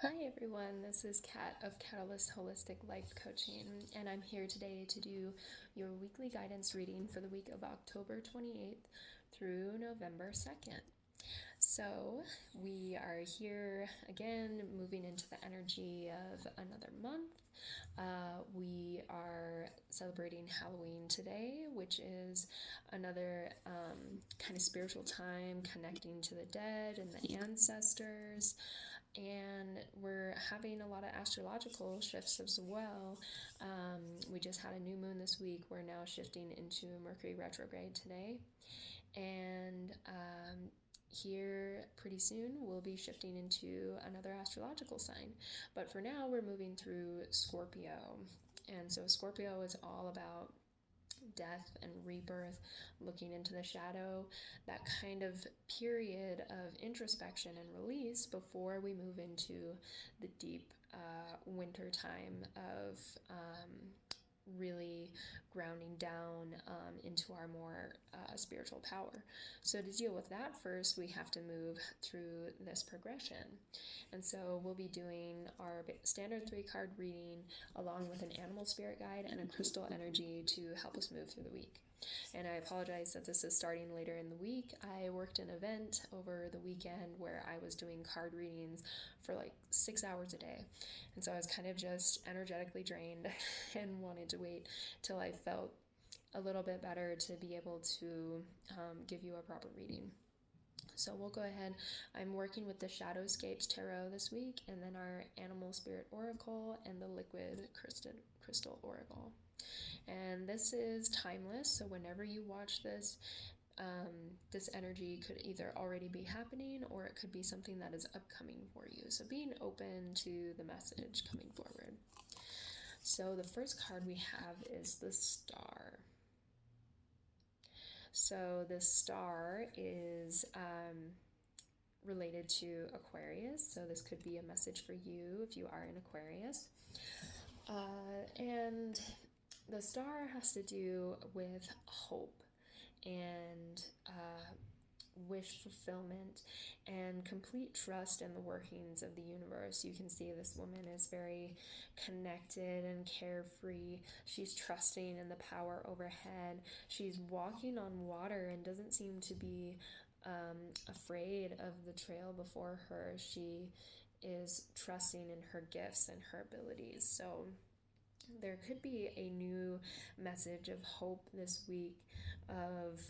Hi everyone, this is Kat of Catalyst Holistic Life Coaching, and I'm here today to do your weekly guidance reading for the week of October 28th through November 2nd. So, we are here again, moving into the energy of another month. We are celebrating Halloween today, which is another kind of spiritual time connecting to the dead and the ancestors. And we're having a lot of astrological shifts as well. We just had a new moon this week. We're now shifting into Mercury retrograde today. And here pretty soon we'll be shifting into another astrological sign. But for now, we're moving through Scorpio. And so Scorpio is all about death and rebirth, looking into the shadow, that kind of period of introspection and release before we move into the deep winter time of really grounding down into our more spiritual power. So to deal with that first, we have to move through this progression. And so we'll be doing our standard 3-card reading along with an animal spirit guide and a crystal energy to help us move through the week. And I apologize that this is starting later in the week. I worked an event over the weekend where I was doing card readings for like 6 hours a day. And so I was kind of just energetically drained and wanted to wait till I felt a little bit better to be able to give you a proper reading. So we'll go ahead. I'm working with the Shadowscapes Tarot this week, and then our Animal Spirit Oracle and the Liquid Crystal Oracle. And this is timeless, so whenever you watch this, this energy could either already be happening or it could be something that is upcoming for you. So being open to the message coming forward. So the first card we have is the Star. So the Star is related to Aquarius. So this could be a message for you if you are in Aquarius. And the Star has to do with hope and wish fulfillment and complete trust in the workings of the universe. You can see this woman is very connected and carefree. She's trusting in the power overhead. She's walking on water and doesn't seem to be afraid of the trail before her. She is trusting in her gifts and her abilities. So there could be a new message of hope this week of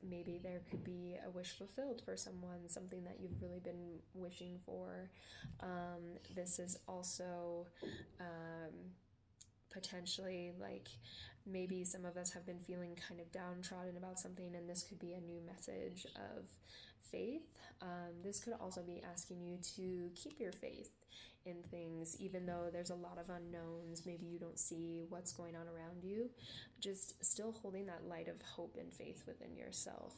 maybe there could be a wish fulfilled for someone, something that you've really been wishing for. This is also potentially like maybe some of us have been feeling kind of downtrodden about something, and this could be a new message of faith. This could also be asking you to keep your faith in things, even though there's a lot of unknowns. Maybe you don't see what's going on around you. Just still holding that light of hope and faith within yourself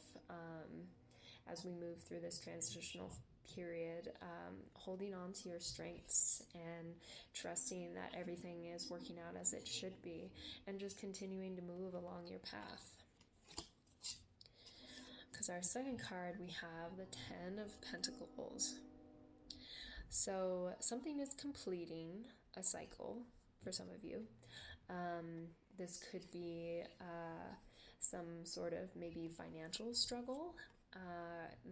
as we move through this transitional period, holding on to your strengths and trusting that everything is working out as it should be, and just continuing to move along your path. Because our second card, we have the 10 of Pentacles. So something is completing a cycle for some of you. This could be some sort of maybe financial struggle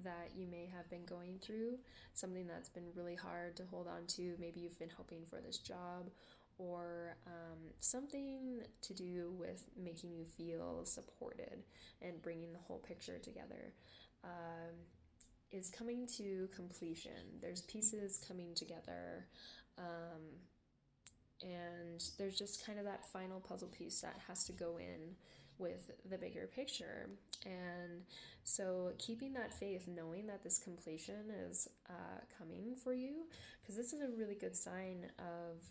that you may have been going through, something that's been really hard to hold on to. Maybe you've been hoping for this job, or something to do with making you feel supported and bringing the whole picture together. Is coming to completion. There's pieces coming together, and there's just kind of that final puzzle piece that has to go in with the bigger picture. And so keeping that faith, knowing that this completion is coming for you, because this is a really good sign of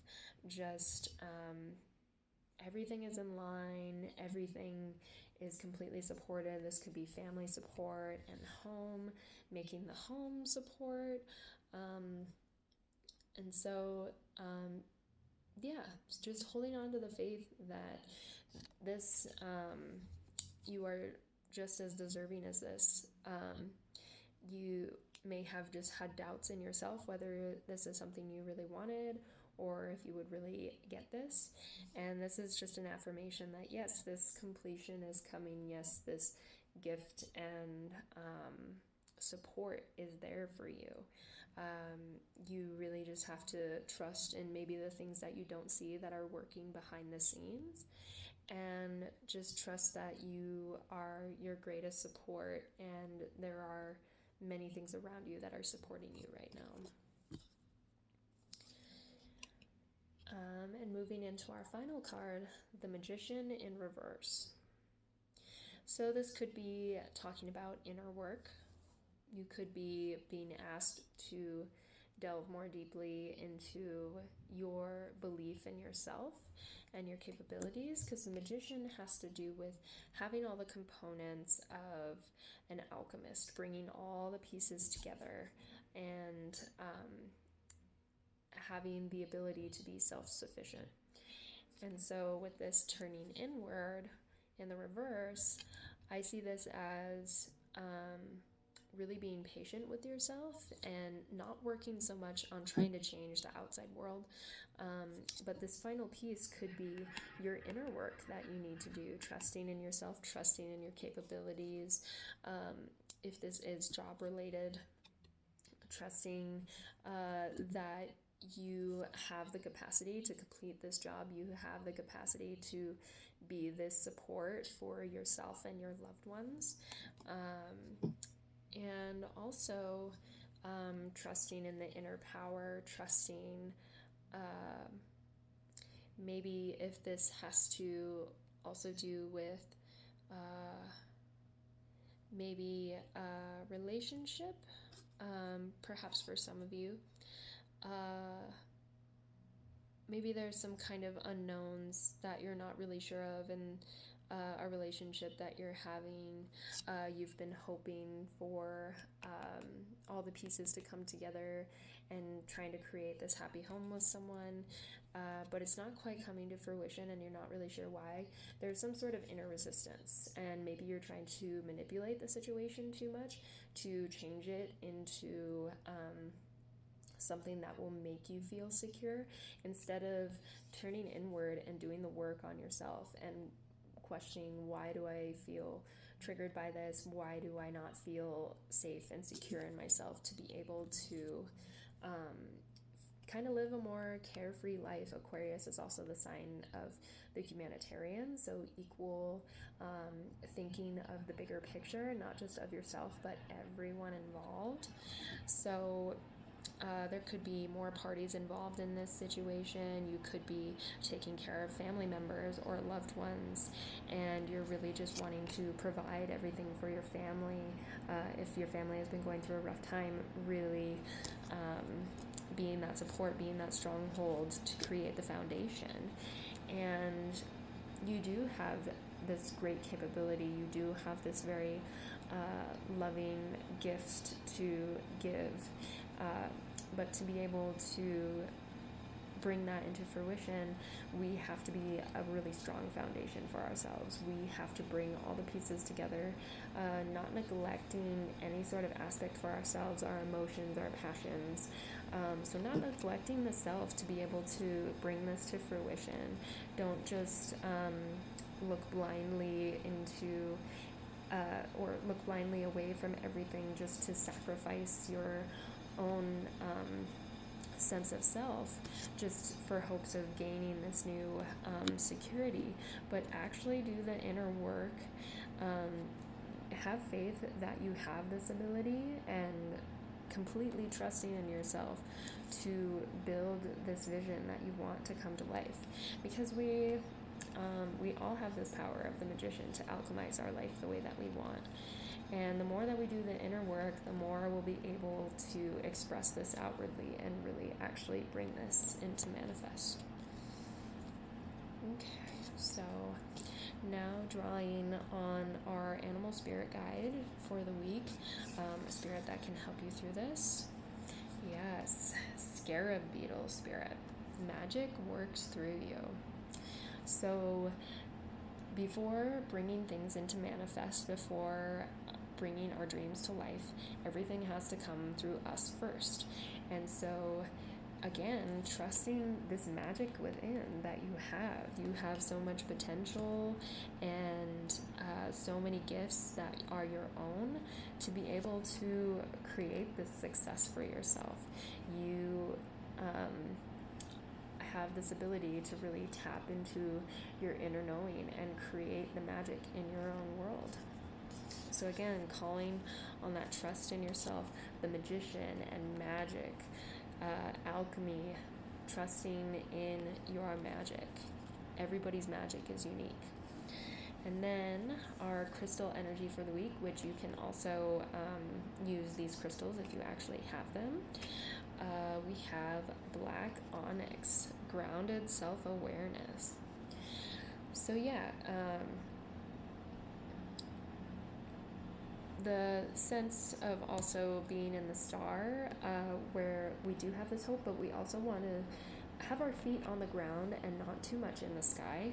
just everything is in line, everything is completely supported. This could be family support and home, making the home support. And so, just holding on to the faith that this, you are just as deserving as this. You may have just had doubts in yourself whether this is something you really wanted or if you would really get this. And this is just an affirmation that yes, this completion is coming. Yes, this gift and support is there for you. You really just have to trust in maybe the things that you don't see that are working behind the scenes, and just trust that you are your greatest support, and there are many things around you that are supporting you right now. And moving into our final card, the Magician in reverse. So this could be talking about inner work. You could be being asked to delve more deeply into your belief in yourself and your capabilities, because the Magician has to do with having all the components of an alchemist, bringing all the pieces together and having the ability to be self-sufficient. And so with this turning inward in the reverse, I see this as really being patient with yourself and not working so much on trying to change the outside world. But this final piece could be your inner work that you need to do, trusting in yourself, trusting in your capabilities. If this is job related, trusting that you have the capacity to complete this job, you have the capacity to be this support for yourself and your loved ones. And also trusting in the inner power, trusting maybe if this has to also do with maybe a relationship, perhaps for some of you. Maybe there's some kind of unknowns that you're not really sure of in a relationship that you're having. You've been hoping for all the pieces to come together and trying to create this happy home with someone, but it's not quite coming to fruition and you're not really sure why. There's some sort of inner resistance, and maybe you're trying to manipulate the situation too much to change it into something that will make you feel secure, instead of turning inward and doing the work on yourself and questioning, why do I feel triggered by this? Why do I not feel safe and secure in myself to be able to kind of live a more carefree life? Aquarius is also the sign of the humanitarian, so equal thinking of the bigger picture, not just of yourself, but everyone involved. So there could be more parties involved in this situation. You could be taking care of family members or loved ones, and you're really just wanting to provide everything for your family. If your family has been going through a rough time, really being that support, being that stronghold to create the foundation. And you do have this great capability. You do have this very loving gift to give. But to be able to bring that into fruition, we have to be a really strong foundation for ourselves. We have to bring all the pieces together, not neglecting any sort of aspect for ourselves, our emotions, our passions. So not neglecting the self to be able to bring this to fruition. Don't just look blindly into or look blindly away from everything just to sacrifice your own sense of self just for hopes of gaining this new security, but actually do the inner work. Have faith that you have this ability, and completely trusting in yourself to build this vision that you want to come to life, because we all have this power of the Magician to alchemize our life the way that we want. And the more that we do the inner work, the more we'll be able to express this outwardly and really actually bring this into manifest. Okay, so now drawing on our animal spirit guide for the week, a spirit that can help you through this. Yes, scarab beetle spirit. Magic works through you. So before bringing things into manifest, before bringing our dreams to life, everything has to come through us first. And so again, trusting this magic within that you have. You have so much potential and so many gifts that are your own to be able to create this success for yourself. You have this ability to really tap into your inner knowing and create the magic in your own world. So again, calling on that trust in yourself, the magician and magic, alchemy, trusting in your magic. Everybody's magic is unique. And then our crystal energy for the week, which you can also use these crystals if you actually have them. We have black onyx, grounded self-awareness. So yeah, the sense of also being in the star, where we do have this hope, but we also want to have our feet on the ground and not too much in the sky.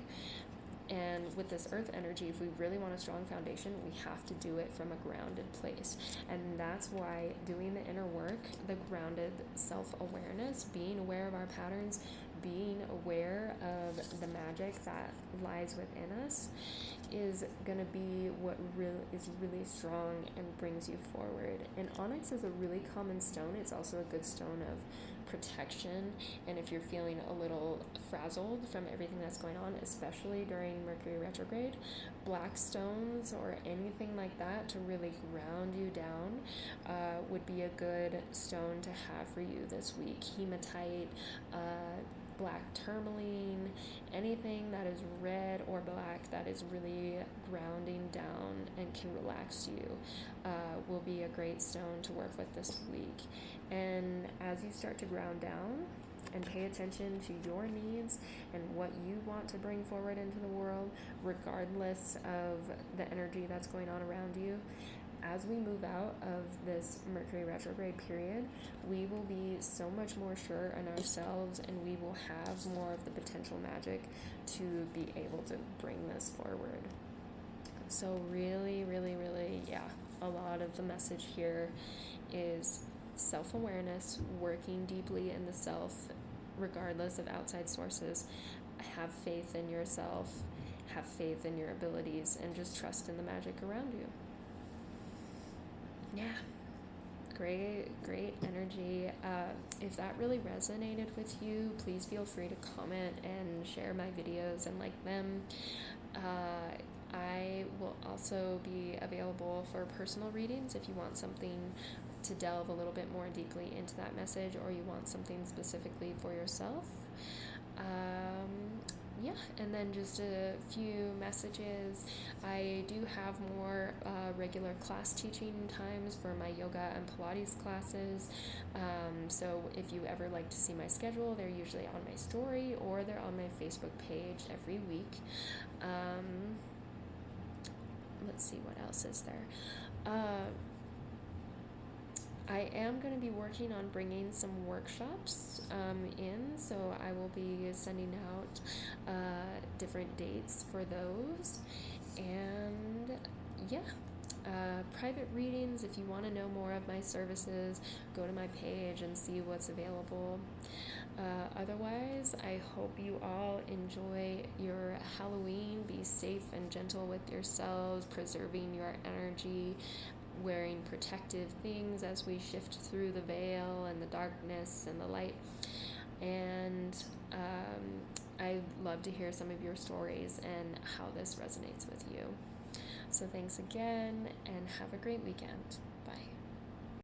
And with this earth energy, if we really want a strong foundation, we have to do it from a grounded place. And that's why doing the inner work, the grounded self-awareness, being aware of our patterns, being aware of the magic that lies within us, is going to be what is really strong and brings you forward. And onyx is a really common stone. It's also a good stone of protection. And if you're feeling a little frazzled from everything that's going on, especially during Mercury retrograde, black stones or anything like that to really ground you down would be a good stone to have for you this week. Hematite, black tourmaline, anything that is red or black that is really grounding down and can relax you will be a great stone to work with this week. And as you start to ground down and pay attention to your needs and what you want to bring forward into the world, regardless of the energy that's going on around you, as we move out of this Mercury retrograde period, we will be so much more sure in ourselves, and we will have more of the potential magic to be able to bring this forward. So really, really, really, yeah, a lot of the message here is self-awareness, working deeply in the self, regardless of outside sources. Have faith in yourself, have faith in your abilities, and just trust in the magic around you. Yeah, great energy. If that really resonated with you, please feel free to comment and share my videos and like them. I will also be available for personal readings if you want something to delve a little bit more deeply into that message, or you want something specifically for yourself. Yeah, and then just a few messages. I do have more regular class teaching times for my yoga and Pilates classes. So if you ever like to see my schedule, they're usually on my story or they're on my Facebook page every week. Let's see, what else is there? I am going to be working on bringing some workshops in, so I will be sending out different dates for those. And yeah, private readings, if you want to know more of my services, go to my page and see what's available. Otherwise, I hope you all enjoy your Halloween. Be safe and gentle with yourselves, preserving your energy, wearing protective things as we shift through the veil and the darkness and the light. And I'd love to hear some of your stories and how this resonates with you. So thanks again, and have a great weekend. Bye.